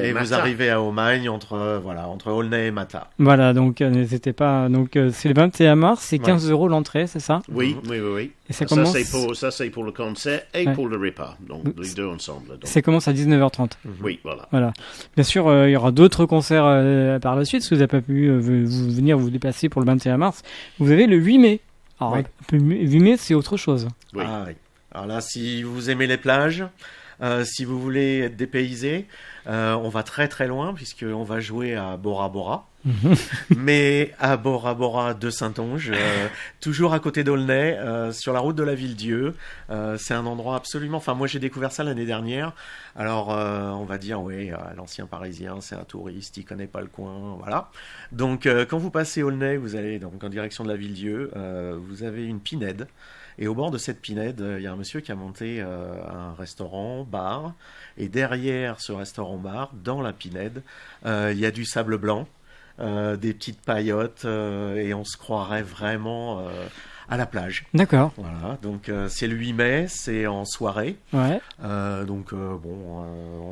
Et vous arrivez à Aumagne entre Aulnay et Mata. Voilà, donc n'hésitez pas. Donc c'est le 21 mars, c'est 15 € l'entrée, c'est ça? Oui. Et ça commence. C'est pour le concert et Ouais. pour le repas. Donc les deux ensemble. Donc. Ça commence à 19h30. Oui, voilà. Voilà. Bien sûr, il y aura d'autres concerts par la suite, si vous n'avez pas pu venir vous déplacer pour le 21 mars. Vous avez le 8 mai. Alors, Oui. 8 mai, c'est autre chose. Oui. Ah oui. Alors là, si vous aimez les plages, si vous voulez être dépaysé, on va très très loin puisqu'on va jouer à Bora Bora. Mais à Bora Bora de Saintonge, toujours à côté d'Aulnay, sur la route de la Ville-Dieu. C'est un endroit absolument... Enfin, moi j'ai découvert ça l'année dernière. Alors, on va dire, oui, l'ancien Parisien, c'est un touriste, il connaît pas le coin, voilà. Donc, quand vous passez Aulnay, vous allez donc en direction de la Ville-Dieu, vous avez une pinède. Et au bord de cette pinède, il y a un monsieur qui a monté un restaurant-bar. Et derrière ce restaurant-bar, dans la pinède, il y a du sable blanc, des petites paillotes, et on se croirait vraiment à la plage. D'accord. Voilà, donc c'est le 8 mai, c'est en soirée. Ouais. On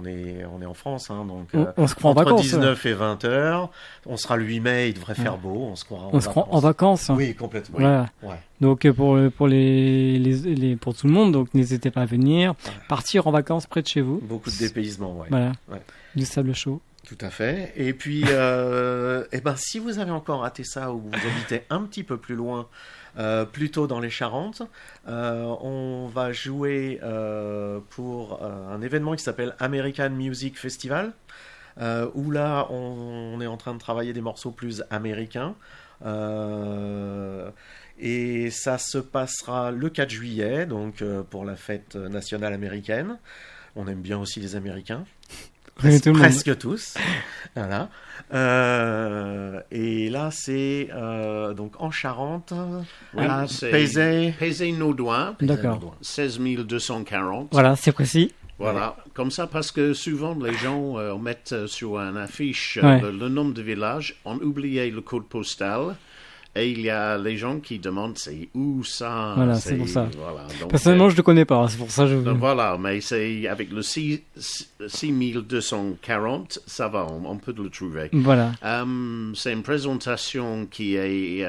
est en France, hein, donc On se croit en entre vacances. 19 et 20 heures. On sera le 8 mai, il devrait faire beau, on se croira On se croit en vacances. Oui, complètement. Voilà. Ouais. Donc pour pour tout le monde, donc n'hésitez pas à venir, partir en vacances près de chez vous. Beaucoup de dépaysement, ouais. Voilà. Ouais. Du sable chaud. Tout à fait. Et puis, si vous avez encore raté ça ou vous habitez un petit peu plus loin, plutôt dans les Charentes, on va jouer pour un événement qui s'appelle American Music Festival, où là, on est en train de travailler des morceaux plus américains. Et ça se passera le 4 juillet, donc pour la fête nationale américaine. On aime bien aussi les Américains. Tout le monde. Presque tous. Voilà. Et là, c'est donc en Charente, Oui, à c'est Pézé-Naudoin. D'accord. 16 240. Voilà, c'est précis. Voilà, comme ça, parce que souvent les gens mettent sur une affiche Ouais. le nom du village, on oubliait le code postal, Et il y a les gens qui demandent c'est où ça. Voilà, c'est pour ça. Voilà, donc, Personnellement, je ne le connais pas, c'est pour ça que je... donc voilà, mais c'est avec le 6240, ça va, on peut le trouver. Voilà. C'est une présentation qui est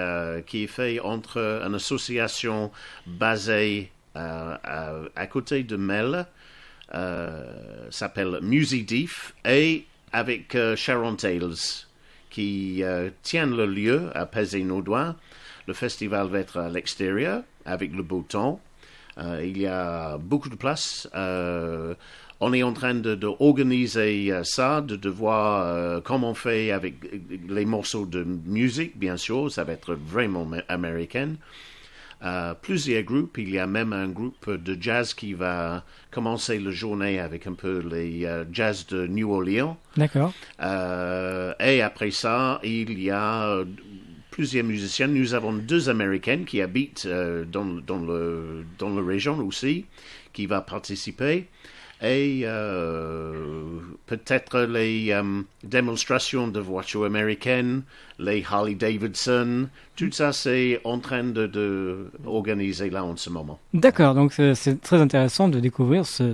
faite entre une association basée à côté de Melle, s'appelle Musidif, et avec Sharon Tales, qui tiennent le lieu à Pesé-Naudois. Le festival va être à l'extérieur, avec le beau temps. Il y a beaucoup de place. On est en train d'organiser ça, de voir comment on fait avec les morceaux de musique, bien sûr. Ça va être vraiment américain. Plusieurs groupes. Il y a même un groupe de jazz qui va commencer la journée avec un peu les jazz de New Orleans. D'accord. Et après ça, il y a plusieurs musiciens. Nous avons 2 Américaines qui habitent dans la région aussi, qui va participer. Et peut-être les démonstrations de voitures américaines, les Harley Davidson, tout ça c'est en train de organiser là en ce moment. D'accord, donc c'est très intéressant de découvrir c'est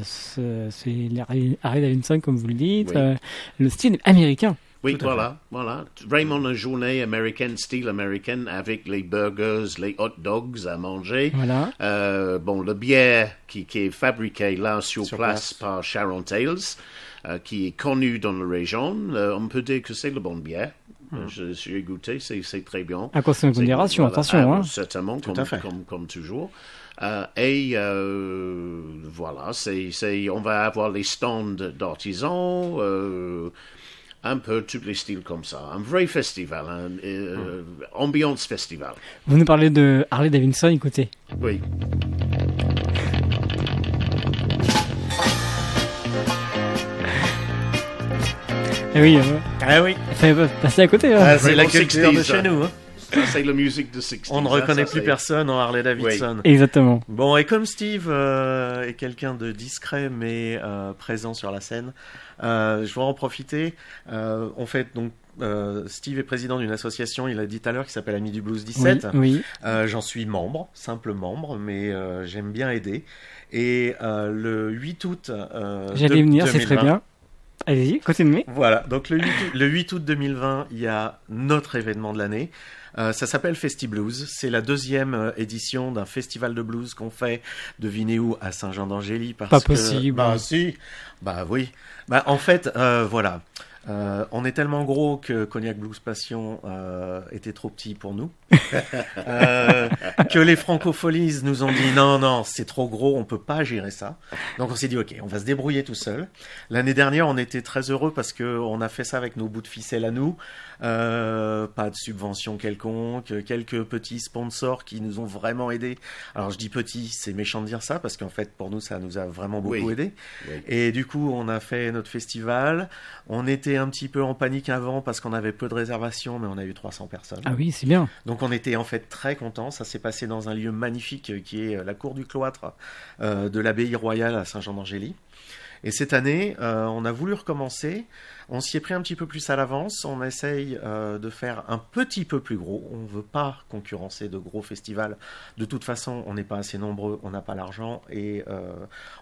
Harley Davidson, comme vous le dites, Oui. le style américain. Oui, Tout à voilà. Vraiment une journée américaine, style américain, avec les burgers, les hot dogs à manger. Voilà. Le bière qui est fabriqué là sur Sur place par Sharon Tales, qui est connu dans la région. On peut dire que c'est le bon bière. J'ai goûté, c'est très bien. À consommer avec modération, Voilà, attention. Hein. Certainement, Tout à fait. comme toujours. Voilà, on va avoir les stands d'artisans, un peu tous les styles comme ça. Un vrai festival, ambiance festival. Vous nous parlez de Harley Davidson, écoutez. Oui. Eh oui, Ah oui, il fallait passer à côté. Hein. ah, c'est la Vraiment culture de 60s, chez nous. Hein. Ça, c'est la musique de 60s. On ne Ça, reconnaît ça, plus c'est- personne en Harley Davidson. Exactement. Bon, et comme Steve est quelqu'un de discret mais présent sur la scène, je vais en profiter. En fait, donc, Steve est président d'une association, il a dit tout à l'heure, qui s'appelle Amis du Blues 17. Oui. J'en suis membre, simple membre, mais j'aime bien aider. Et le 8 août... J'allais venir, c'est 2020, très bien. Allez-y, continuez. Voilà, donc le 8 août 2020, il y a notre événement de l'année. Ça s'appelle Festi Blues. C'est la 2e édition d'un festival de blues qu'on fait, devinez où, à Saint-Jean-d'Angély. Parce Pas que, possible. Bah si, bah oui. Bah en fait, voilà. On est tellement gros que Cognac Blues Passion était trop petit pour nous. Que les Francopholies nous ont dit non, c'est trop gros, on peut pas gérer ça. Donc on s'est dit ok, on va se débrouiller tout seul. L'année dernière, on était très heureux parce que on a fait ça avec nos bouts de ficelle à nous. Pas de subvention quelconque, quelques petits sponsors qui nous ont vraiment aidés. Alors je dis petits, c'est méchant de dire ça parce qu'en fait pour nous ça nous a vraiment beaucoup aidés. Oui. Et du coup on a fait notre festival. On était un petit peu en panique avant parce qu'on avait peu de réservations, mais on a eu 300 personnes. Ah oui, c'est bien. Donc on était en fait très contents. Ça s'est passé dans un lieu magnifique qui est la cour du cloître de l'abbaye royale à Saint-Jean-d'Angély. Et cette année, on a voulu recommencer. On s'y est pris un petit peu plus à l'avance. On essaye de faire un petit peu plus gros. On ne veut pas concurrencer de gros festivals. De toute façon, on n'est pas assez nombreux, on n'a pas l'argent et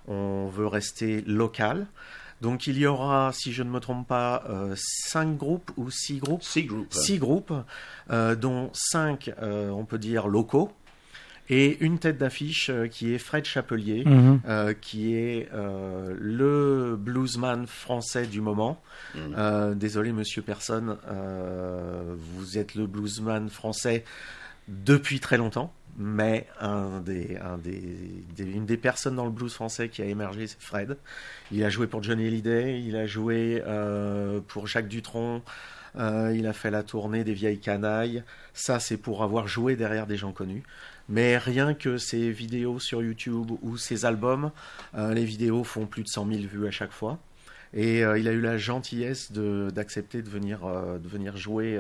on veut rester local. Donc il y aura, si je ne me trompe pas, 5 groupes ou 6 groupes. 6 groupes. 6 groupes, dont 5, on peut dire, locaux. Et une tête d'affiche qui est Fred Chapelier, Mhm. qui est le bluesman français du moment. Désolé, monsieur Personne, vous êtes le bluesman français depuis très longtemps. Mais une des personnes dans le blues français qui a émergé, c'est Fred. Il a joué pour Johnny Hallyday, il a joué pour Jacques Dutronc, il a fait la tournée des Vieilles Canailles. Ça, c'est pour avoir joué derrière des gens connus. Mais rien que ses vidéos sur YouTube ou ses albums, les vidéos font plus de 100 000 vues à chaque fois. Et il a eu la gentillesse d'accepter de venir jouer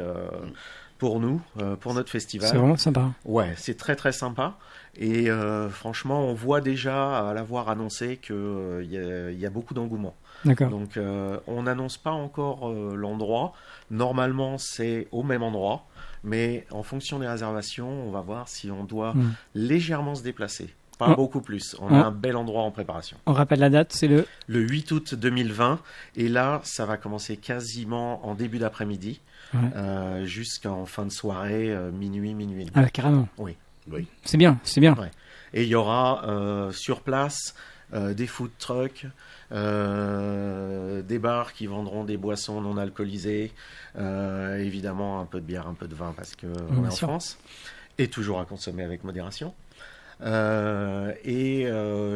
pour nous, pour notre festival. C'est vraiment sympa. Ouais, c'est très très sympa. Et franchement, on voit déjà à l'avoir annoncé qu'il y a beaucoup d'engouement. D'accord. Donc on n'annonce pas encore l'endroit. Normalement c'est au même endroit, mais en fonction des réservations, on va voir si on doit légèrement se déplacer. Pas beaucoup plus. On a un bel endroit en préparation. On rappelle la date, c'est le 8 août 2020. Et là, ça va commencer quasiment en début d'après-midi, jusqu'en fin de soirée, minuit et demi. Ah, carrément. Oui. C'est bien. Ouais. Et il y aura sur place des food trucks, des bars qui vendront des boissons non alcoolisées, évidemment un peu de bière, un peu de vin parce qu'on est en France, et toujours à consommer avec modération. Et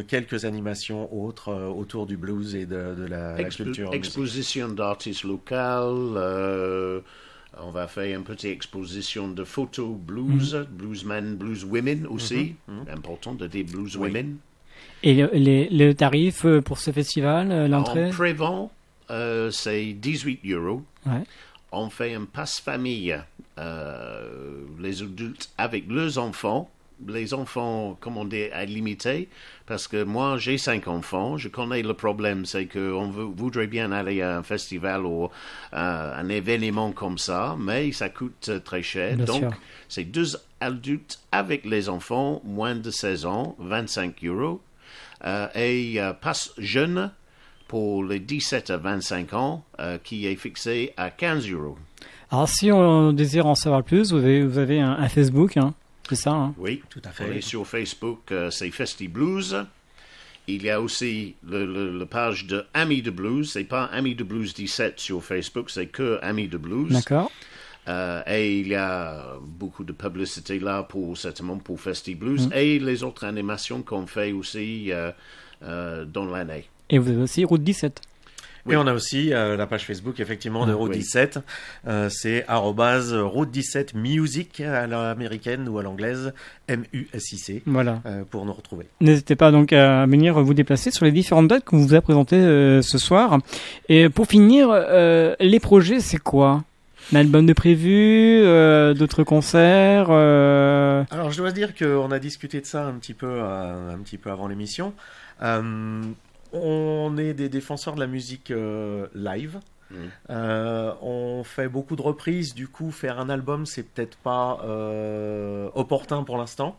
quelques animations autres autour du blues et de la culture. Exposition d'artistes locaux. On va faire une petite exposition de photos blues, bluesmen, blueswomen aussi. Important de dire blueswomen. Et les tarifs pour ce festival, l'entrée En pré-vente, c'est 18 €. Ouais. On fait un passe-famille. Les adultes avec leurs enfants. Les enfants, comment dire, à limiter, parce que moi, j'ai 5 enfants. Je connais le problème, c'est qu'on voudrait bien aller à un festival ou un événement comme ça, mais ça coûte très cher. Bien Donc, sûr. c'est 2 adultes avec les enfants, moins de 16 ans, 25 €. Et passe jeune pour les 17 à 25 ans, qui est fixé à 15 €. Alors, si on désire en savoir plus, vous avez un Facebook, hein. C'est ça, hein. Oui, tout à fait. On est sur Facebook, c'est Festi Blues. Il y a aussi le page de Amis de Blues. C'est pas Amis de Blues 17 sur Facebook, c'est que Amis de Blues. D'accord. Et il y a beaucoup de publicité là certainement pour Festi Blues et les autres animations qu'on fait aussi dans l'année. Et vous avez aussi Route 17. Et on a aussi la page Facebook, effectivement, de Route 17. C'est @Route 17 Music à l'américaine ou à l'anglaise, MUSIC, Voilà. pour nous retrouver. N'hésitez pas donc à venir vous déplacer sur les différentes dates qu'on vous a présentées ce soir. Et pour finir, les projets, c'est quoi ? Un album de prévu, d'autres concerts Alors, je dois dire qu'on a discuté de ça un petit peu avant l'émission. On est des défenseurs de la musique live. On fait beaucoup de reprises, du coup faire un album c'est peut-être pas opportun pour l'instant.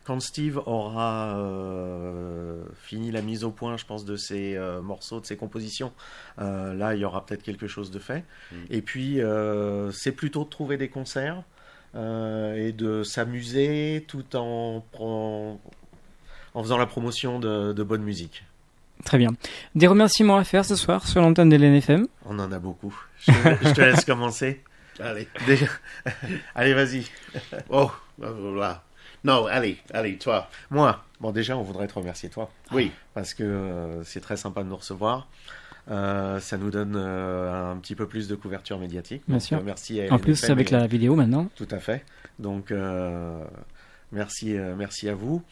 Quand Steve aura fini la mise au point, je pense, de ses morceaux, de ses compositions, là il y aura peut-être quelque chose de fait. Et puis c'est plutôt de trouver des concerts et de s'amuser tout en faisant la promotion de bonne musique. Très bien. Des remerciements à faire ce soir sur l'antenne de l'NFM. On en a beaucoup. Je te laisse commencer. Allez. Déjà. Allez, vas-y. Oh, voilà. Non, allez, toi. Moi. Bon, déjà, on voudrait te remercier, toi. Oui. Parce que c'est très sympa de nous recevoir. Ça nous donne un petit peu plus de couverture médiatique. Bien Donc, sûr. Merci à En plus, LNFM avec la vidéo maintenant. Tout à fait. Donc, merci à vous.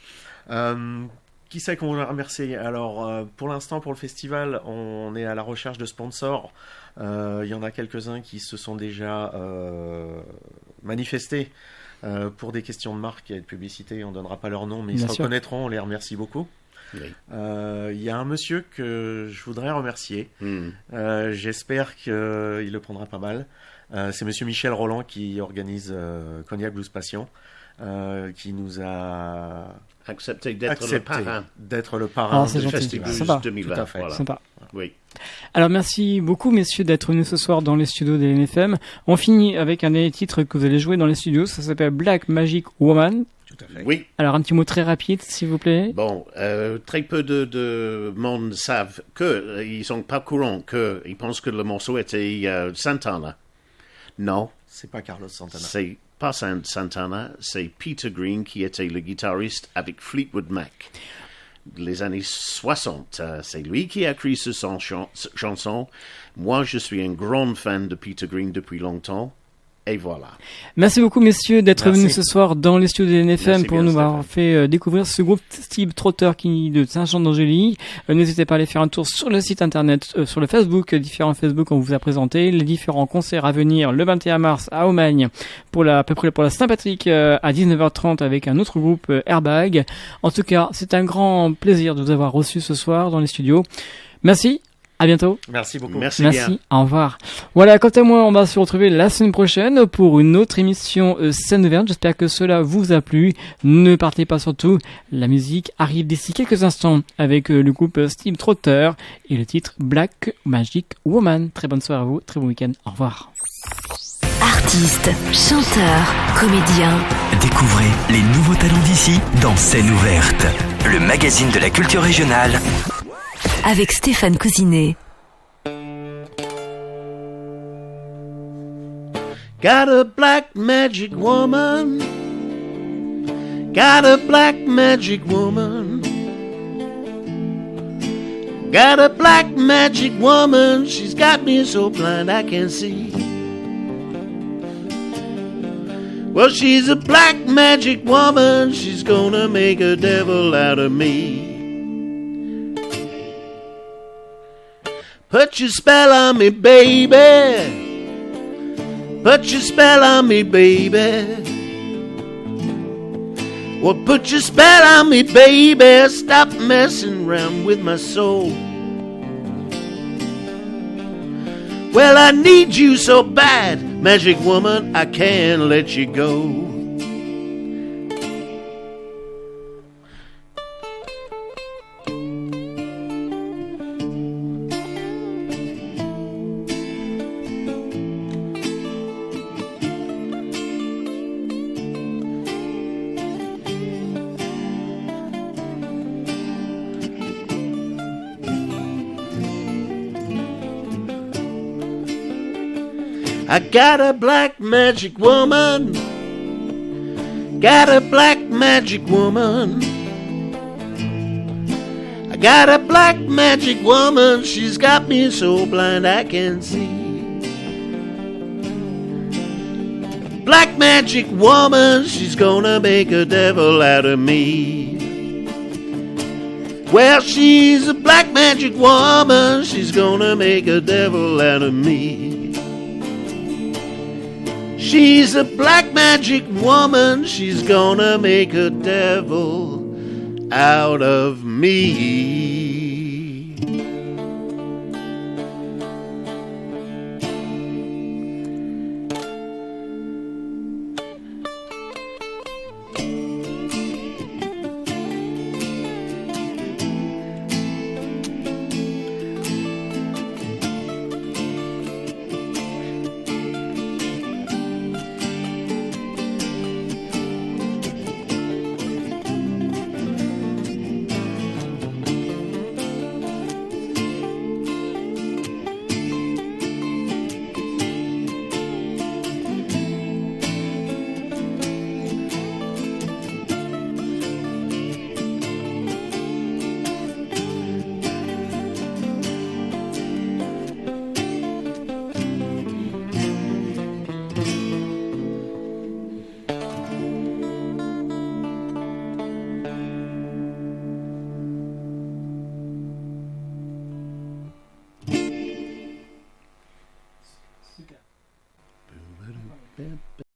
Qui c'est qu'on va remercier ? Alors, pour l'instant, pour le festival, on est à la recherche de sponsors. Il y en a quelques-uns qui se sont déjà manifestés pour des questions de marque et de publicité. On ne donnera pas leur nom, mais ils se reconnaîtront. On les remercie beaucoup. Oui. Il y a un monsieur que je voudrais remercier. J'espère qu'il le prendra pas mal. C'est monsieur Michel Roland qui organise Cognac Blues Passion, qui nous a accepté d'être le parrain c'est du gentil. Festival Sympa. 2020. Tout à fait. Voilà. Sympa. Oui. Alors merci beaucoup messieurs d'être venus ce soir dans les studios de l'NFM. On finit avec un des titres que vous allez jouer dans les studios. Ça s'appelle Black Magic Woman. Tout à fait. Oui. Alors un petit mot très rapide s'il vous plaît. Bon, très peu de monde savent ils sont pas courants ils pensent que le morceau était Santana. Non, C'est pas Carlos Santana. c'est pas Santana, c'est Peter Green qui était le guitariste avec Fleetwood Mac. Les années 60, c'est lui qui a écrit cette chanson. Moi, je suis un grand fan de Peter Green depuis longtemps. Et voilà. Merci beaucoup messieurs d'être Merci. venus ce soir dans les studios de l'NFM Merci pour bien, nous avoir fait découvrir ce groupe Steve Trotter de Saint-Jean-d'Angély. N'hésitez pas à aller faire un tour sur le site internet, sur le Facebook, différents Facebook qu'on vous a présenté, les différents concerts à venir le 21 mars à Aumagne à peu près pour la Saint-Patrick à 19h30 avec un autre groupe Airbag. En tout cas, c'est un grand plaisir de vous avoir reçus ce soir dans les studios. Merci. À bientôt. Merci beaucoup. Merci bien. Merci, au revoir. Voilà, quant à moi, on va se retrouver la semaine prochaine pour une autre émission Scène ouverte. J'espère que cela vous a plu. Ne partez pas surtout. La musique arrive d'ici quelques instants avec le groupe Steve Trotter et le titre Black Magic Woman. Très bonne soirée à vous, très bon week-end. Au revoir. Artistes, chanteurs, comédiens. Découvrez les nouveaux talents d'ici dans Scène ouverte, le magazine de la culture régionale. Avec Stéphane Cousinet. Got a black magic woman. Got a black magic woman. Got a black magic woman. She's got me so blind I can't see. Well, she's a black magic woman. She's gonna make a devil out of me. Put your spell on me, baby. Put your spell on me, baby. Well, put your spell on me, baby. Stop messing around with my soul. Well, I need you so bad, magic woman, I can't let you go. I got a black magic woman. Got a black magic woman. I got a black magic woman. She's got me so blind I can't see. Black magic woman. She's gonna make a devil out of me. Well, she's a black magic woman. She's gonna make a devil out of me. She's a black magic woman. She's gonna make a devil out of me.